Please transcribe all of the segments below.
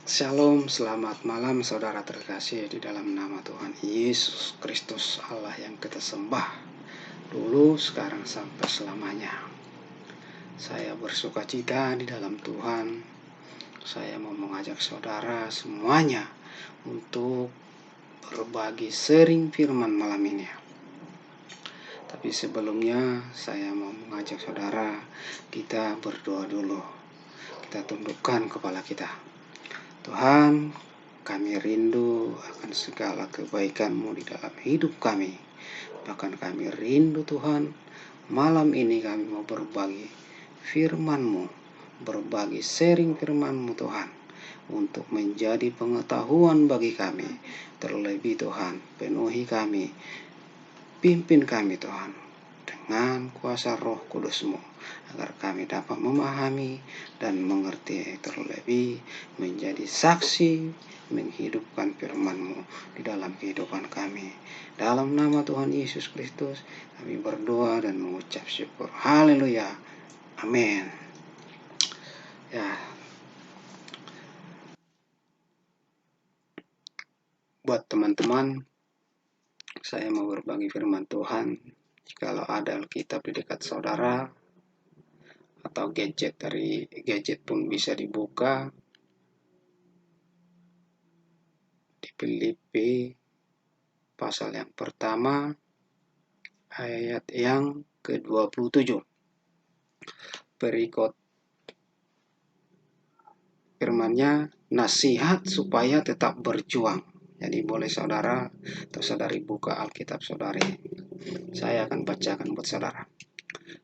Shalom, selamat malam saudara terkasih di dalam nama Tuhan Yesus Kristus Allah yang kita sembah dulu, sekarang, sampai selamanya. Saya bersuka cita di dalam Tuhan. Saya mau mengajak saudara semuanya untuk berbagi sharing firman malam ini. Tapi sebelumnya saya mau mengajak saudara, kita berdoa dulu. Kita tundukkan kepala kita. Tuhan, kami rindu akan segala kebaikan-Mu di dalam hidup kami. Bahkan kami rindu Tuhan, malam ini kami mau berbagi firman-Mu, berbagi sharing firman-Mu Tuhan, untuk menjadi pengetahuan bagi kami. Terlebih Tuhan, penuhi kami, pimpin kami Tuhan, dengan kuasa Roh Kudus-Mu, agar kami dapat memahami dan mengerti, terlebih menjadi saksi menghidupkan firman-Mu di dalam kehidupan kami. Dalam nama Tuhan Yesus Kristus kami berdoa dan mengucap syukur. Haleluya. Amin. Ya. Buat teman-teman, saya mau berbagi firman Tuhan. Kalau ada Alkitab di dekat saudara, atau gadget pun bisa dibuka di Filipi pasal yang pertama ayat yang ke-27. Berikut firman-Nya, nasihat supaya tetap berjuang. Jadi boleh saudara atau saudari buka Alkitab saudari. Saya akan bacakan buat saudara.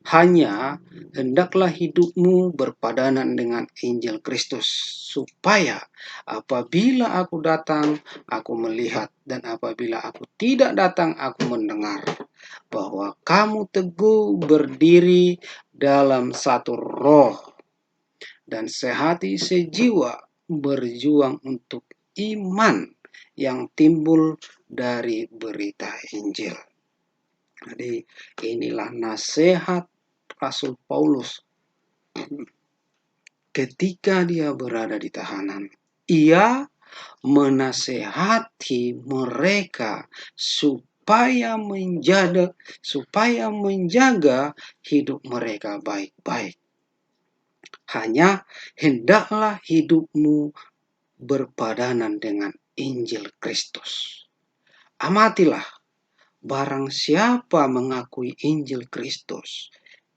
Hanya hendaklah hidupmu berpadanan dengan Injil Kristus, supaya apabila aku datang, aku melihat, dan apabila aku tidak datang, aku mendengar, bahwa kamu teguh berdiri dalam satu roh, dan sehati sejiwa berjuang untuk iman yang timbul dari berita Injil. Jadi inilah nasihat Rasul Paulus ketika dia berada di tahanan. Ia menasehati mereka supaya menjaga hidup mereka baik-baik. Hanya hendaklah hidupmu berpadanan dengan Injil Kristus. Amatilah, barang siapa mengakui Injil Kristus,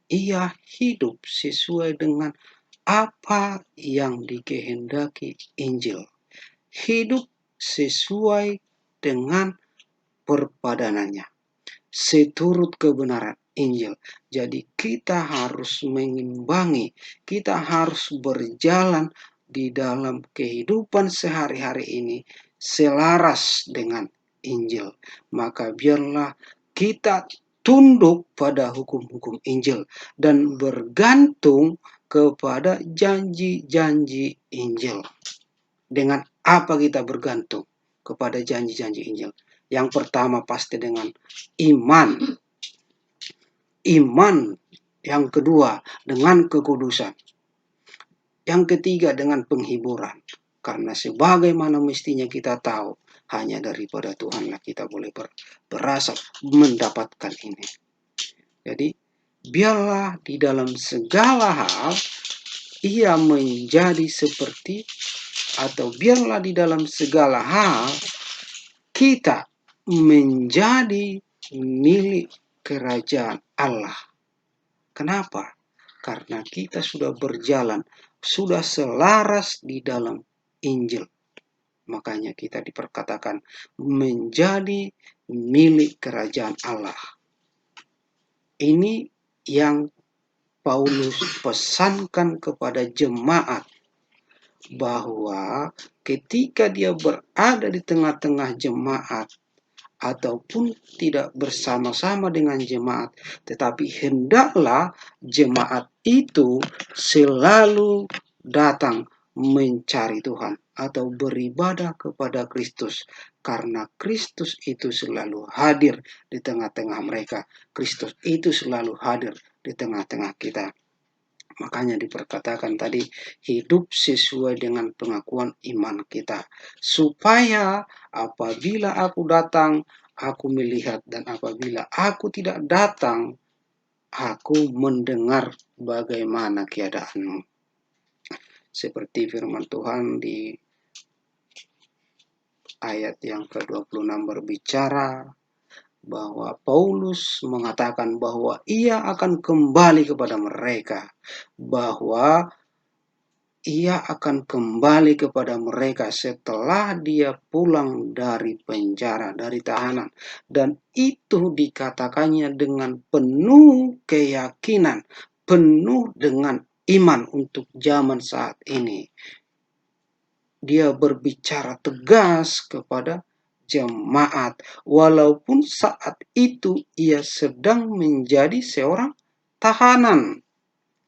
ia hidup sesuai dengan apa yang dikehendaki Injil. Hidup sesuai dengan perpadanannya, seturut kebenaran Injil. Jadi kita harus mengimbangi, kita harus berjalan di dalam kehidupan sehari-hari ini selaras dengan Injil. Maka biarlah kita tunduk pada hukum-hukum Injil dan bergantung kepada janji-janji Injil. Dengan apa kita bergantung kepada janji-janji Injil? Yang pertama pasti dengan iman. Yang kedua dengan kekudusan. Yang ketiga dengan penghiburan. Karena sebagaimana mestinya kita tahu, hanya daripada Tuhanlah kita boleh berasal mendapatkan ini. Jadi biarlah di dalam segala hal ia menjadi seperti, atau biarlah di dalam segala hal kita menjadi milik kerajaan Allah. Kenapa? Karena kita sudah berjalan, sudah selaras di dalam Injil. Makanya kita diperkatakan menjadi milik kerajaan Allah. Ini yang Paulus pesankan kepada jemaat, bahwa ketika dia berada di tengah-tengah jemaat, ataupun tidak bersama-sama dengan jemaat, tetapi hendaklah jemaat itu selalu datang mencari Tuhan atau beribadah kepada Kristus, karena Kristus itu selalu hadir di tengah-tengah mereka. Kristus itu selalu hadir di tengah-tengah kita. Makanya diperkatakan tadi, hidup sesuai dengan pengakuan iman kita. Supaya apabila aku datang, aku melihat, dan apabila aku tidak datang, aku mendengar bagaimana keadaanmu. Seperti firman Tuhan di ayat yang ke-26 berbicara bahwa Paulus mengatakan bahwa ia akan kembali kepada mereka, bahwa ia akan kembali kepada mereka setelah dia pulang dari penjara, dari tahanan. Dan itu dikatakannya dengan penuh keyakinan, penuh dengan iman untuk zaman saat ini. Dia berbicara tegas kepada jemaat, walaupun saat itu ia sedang menjadi seorang tahanan.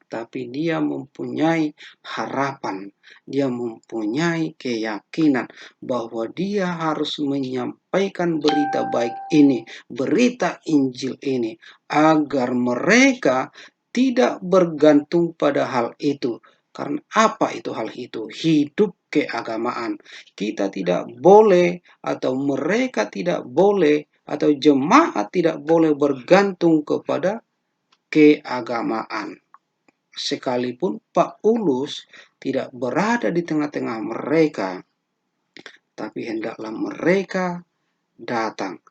Tapi dia mempunyai harapan, dia mempunyai keyakinan bahwa dia harus menyampaikan berita baik ini, berita Injil ini, agar mereka tidak bergantung pada hal itu. Karena apa itu hal itu? Hidup keagamaan. Kita tidak boleh, atau mereka tidak boleh, atau jemaat tidak boleh bergantung kepada keagamaan. Sekalipun Paulus tidak berada di tengah-tengah mereka, tapi hendaklah mereka datang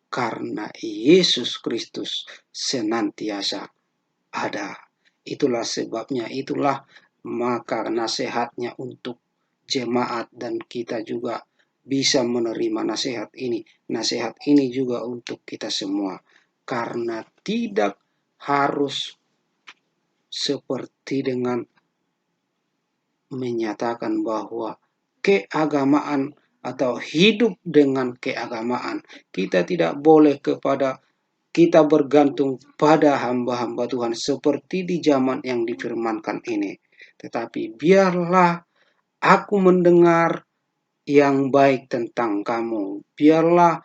karena Yesus Kristus senantiasa ada. Itulah sebabnya, itulah maka nasihatnya untuk jemaat, dan kita juga bisa menerima nasihat ini. Nasihat ini juga untuk kita semua, karena tidak harus seperti dengan menyatakan bahwa keagamaan atau hidup dengan keagamaan. Kita tidak boleh kita bergantung pada hamba-hamba Tuhan seperti di zaman yang difirmankan ini. Tetapi biarlah aku mendengar yang baik tentang kamu. Biarlah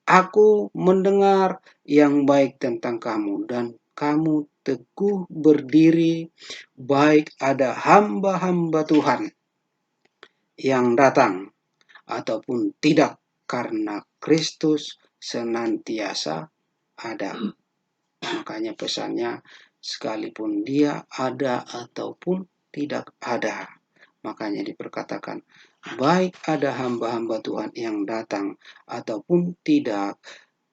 aku mendengar yang baik tentang kamu, dan kamu teguh berdiri, baik ada hamba-hamba Tuhan yang datang ataupun tidak, karena Kristus senantiasa ada. Makanya pesannya, sekalipun dia ada ataupun tidak ada. Makanya diperkatakan, baik ada hamba-hamba Tuhan yang datang ataupun tidak,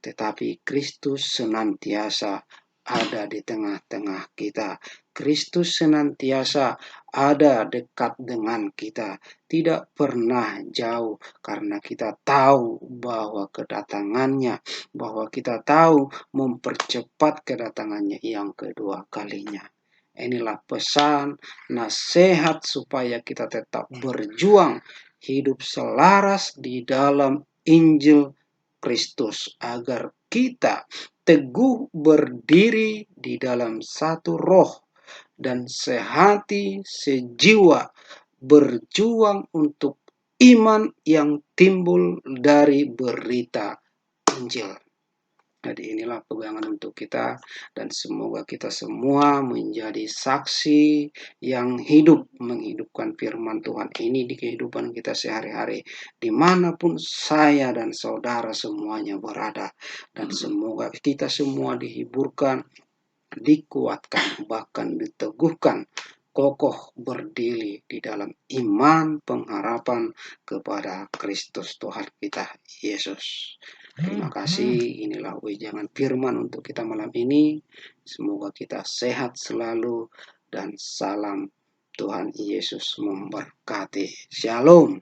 tetapi Kristus senantiasa ada di tengah-tengah kita. Kristus senantiasa ada dekat dengan kita, tidak pernah jauh, karena kita tahu bahwa kedatangannya, bahwa kita tahu mempercepat kedatangannya yang kedua kalinya. Inilah pesan, nasihat supaya kita tetap berjuang, hidup selaras di dalam Injil Kristus, agar kita teguh berdiri di dalam satu roh dan sehati sejiwa, berjuang untuk iman yang timbul dari berita Injil. Jadi inilah pegangan untuk kita, dan semoga kita semua menjadi saksi yang hidup, menghidupkan firman Tuhan ini di kehidupan kita sehari-hari, dimanapun saya dan saudara semuanya berada. Dan semoga kita semua dihiburkan, dikuatkan, bahkan diteguhkan, kokoh berdiri di dalam iman pengharapan kepada Kristus Tuhan kita Yesus. Terima kasih. Inilah wejangan firman untuk kita malam ini. Semoga kita sehat selalu, dan salam Tuhan Yesus memberkati. Shalom.